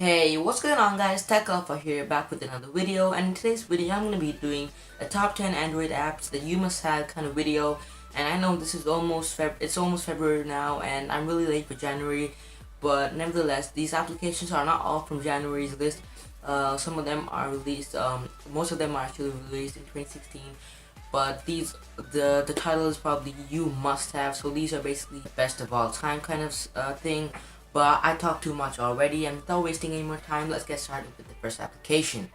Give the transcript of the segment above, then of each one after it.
Hey, what's going on guys? Tech Alpha here, back with another video, and in today's video I'm going to be doing a top 10 Android apps that you must have kind of video. And I know this is almost February now, and I'm really late for January, but nevertheless these applications are not all from January's list. Some of them are released, most of them are actually released in 2016, but the title is probably you must have, so these are basically the best of all time kind of thing. But I talked too much already, and without wasting any more time, let's get started with the first application.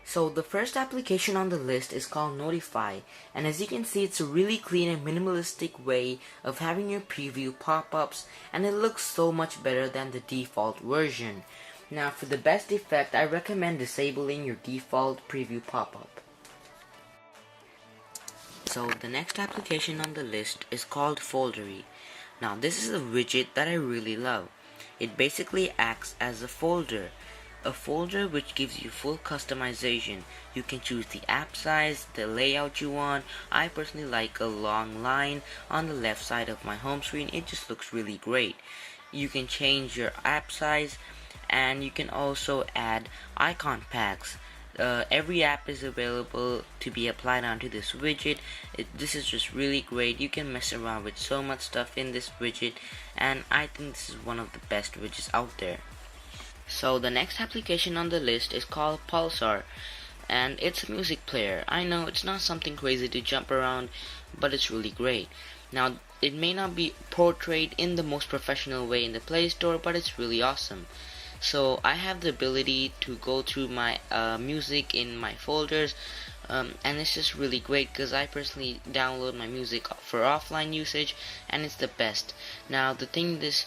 So the first application on the list is called Notify, and as you can see, it's a really clean and minimalistic way of having your preview pop-ups, and it looks so much better than the default version. Now for the best effect, I recommend disabling your default preview pop-up. So the next application on the list is called Foldery. Now this is a widget that I really love. It basically acts as a folder which gives you full customization. You can choose the app size, the layout you want. I personally like a long line on the left side of my home screen. It just looks really great. You can change your app size, and you can also add icon packs. Every app is available to be applied onto this widget. This is just really great. You can mess around with so much stuff in this widget, and I think this is one of the best widgets out there. So the next application on the list is called Pulsar, and it's a music player. I know it's not something crazy to jump around, but it's really great. Now it may not be portrayed in the most professional way in the Play Store, but it's really awesome. So I have the ability to go through my music in my folders, and it's just really great because I personally download my music for offline usage, and it's the best. Now the thing this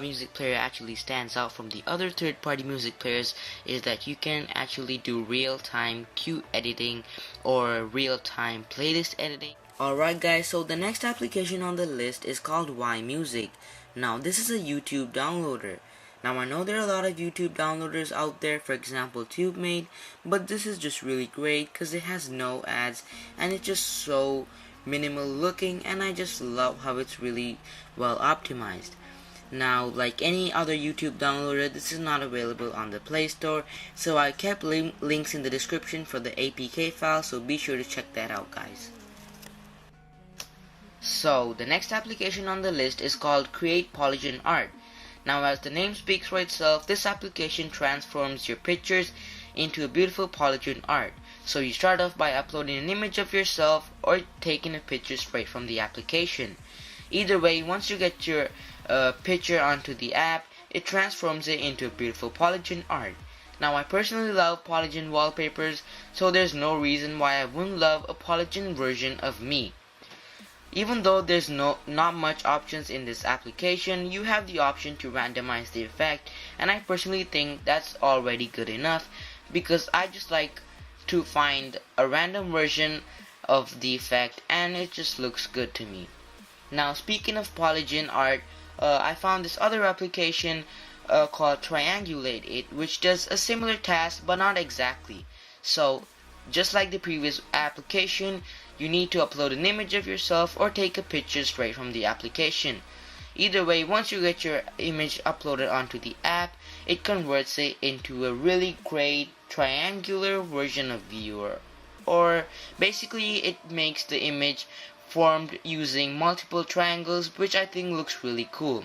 music player actually stands out from the other third-party music players is that you can actually do real-time cue editing or real-time playlist editing. Alright guys, so the next application on the list is called Y-Music. Now this is a YouTube downloader. Now I know there are a lot of YouTube downloaders out there, for example TubeMate, but this is just really great because it has no ads and it's just so minimal looking, and I just love how it's really well optimized. Now like any other YouTube downloader, this is not available on the Play Store, so I kept links in the description for the APK file, so be sure to check that out guys. So the next application on the list is called Polygen Art. Now as the name speaks for itself, this application transforms your pictures into a beautiful polygon art. So you start off by uploading an image of yourself or taking a picture straight from the application. Either way, once you get your picture onto the app, it transforms it into a beautiful polygon art. Now I personally love polygon wallpapers, so there's no reason why I wouldn't love a polygon version of me. Even though there's not much options in this application, you have the option to randomize the effect, and I personally think that's already good enough because I just like to find a random version of the effect and it just looks good to me. Now speaking of Polygen Art, I found this other application called Triangulate, which does a similar task but not exactly. So just like the previous application, you need to upload an image of yourself or take a picture straight from the application. Either way, once you get your image uploaded onto the app, it converts it into a really great triangular version of you, or basically it makes the image formed using multiple triangles, which I think looks really cool.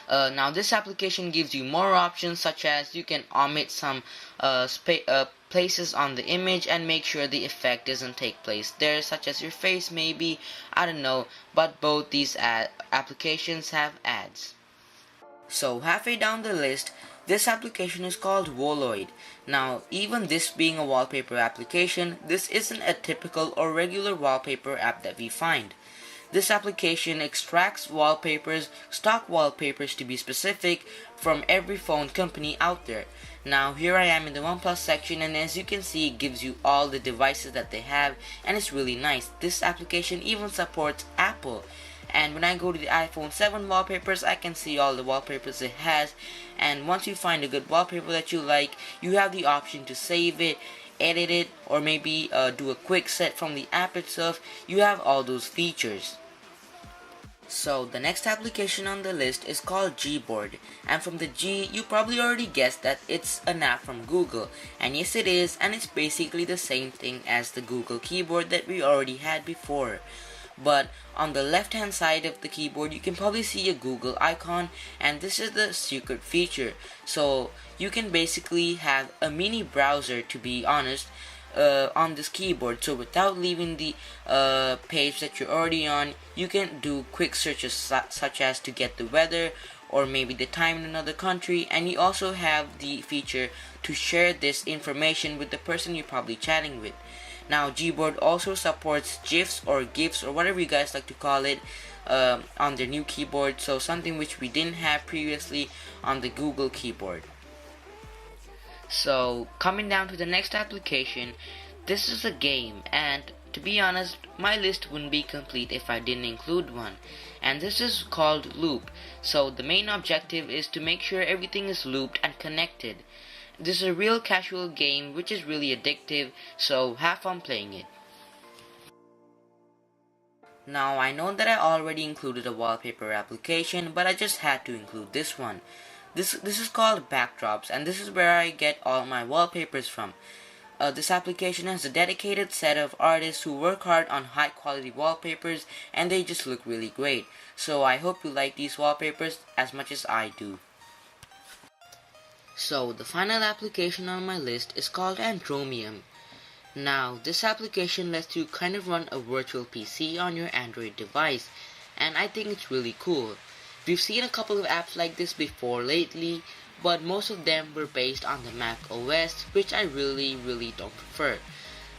Now this application gives you more options, such as you can omit some places on the image and make sure the effect doesn't take place there, such as your face maybe, I don't know, but both these applications have ads. So halfway down the list, this application is called Walloid. Now even this being a wallpaper application, this isn't a typical or regular wallpaper app that we find. This application extracts wallpapers, stock wallpapers to be specific, from every phone company out there. Now here I am in the OnePlus section, and as you can see, it gives you all the devices that they have, and it's really nice. This application even supports Apple, and when I go to the iPhone 7 wallpapers, I can see all the wallpapers it has. And once you find a good wallpaper that you like, you have the option to save it edit it, or maybe do a quick set from the app itself, you have all those features. So the next application on the list is called Gboard, and from the G you probably already guessed that it's an app from Google, and yes it is, and it's basically the same thing as the Google keyboard that we already had before. But on the left hand side of the keyboard you can probably see a Google icon, and this is the secret feature. So you can basically have a mini browser, to be honest, on this keyboard. So without leaving the page that you're already on, you can do quick searches such as to get the weather or maybe the time in another country, and you also have the feature to share this information with the person you're probably chatting with. Now Gboard also supports GIFs or GIFs or whatever you guys like to call it on their new keyboard, so something which we didn't have previously on the Google keyboard. So coming down to the next application, this is a game, and to be honest my list wouldn't be complete if I didn't include one, and this is called Loop. So the main objective is to make sure everything is looped and connected. This is a real casual game which is really addictive, so have fun playing it. Now I know that I already included a wallpaper application, but I just had to include this one. This is called Backdrops, and this is where I get all my wallpapers from. This application has a dedicated set of artists who work hard on high quality wallpapers, and they just look really great. So I hope you like these wallpapers as much as I do. So the final application on my list is called Andromium. Now this application lets you kind of run a virtual PC on your Android device, and I think it's really cool. We've seen a couple of apps like this before lately, but most of them were based on the Mac OS, which I really don't prefer.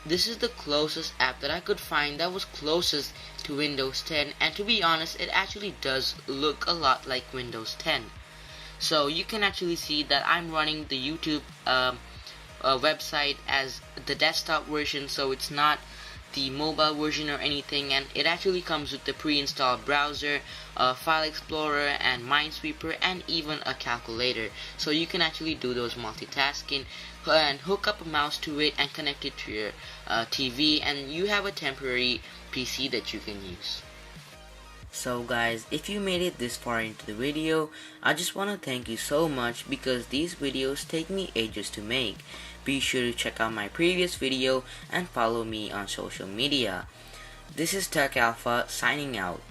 This is the closest app that I could find that was closest to Windows 10, and to be honest it actually does look a lot like Windows 10. So you can actually see that I'm running the YouTube website as the desktop version, so it's not the mobile version or anything, and it actually comes with the pre-installed browser, file explorer and minesweeper, and even a calculator, so you can actually do those multitasking and hook up a mouse to it and connect it to your TV, and you have a temporary PC that you can use. So guys, if you made it this far into the video, I just want to thank you so much, because these videos take me ages to make. Be sure to check out my previous video and follow me on social media. This is Tech Alpha signing out.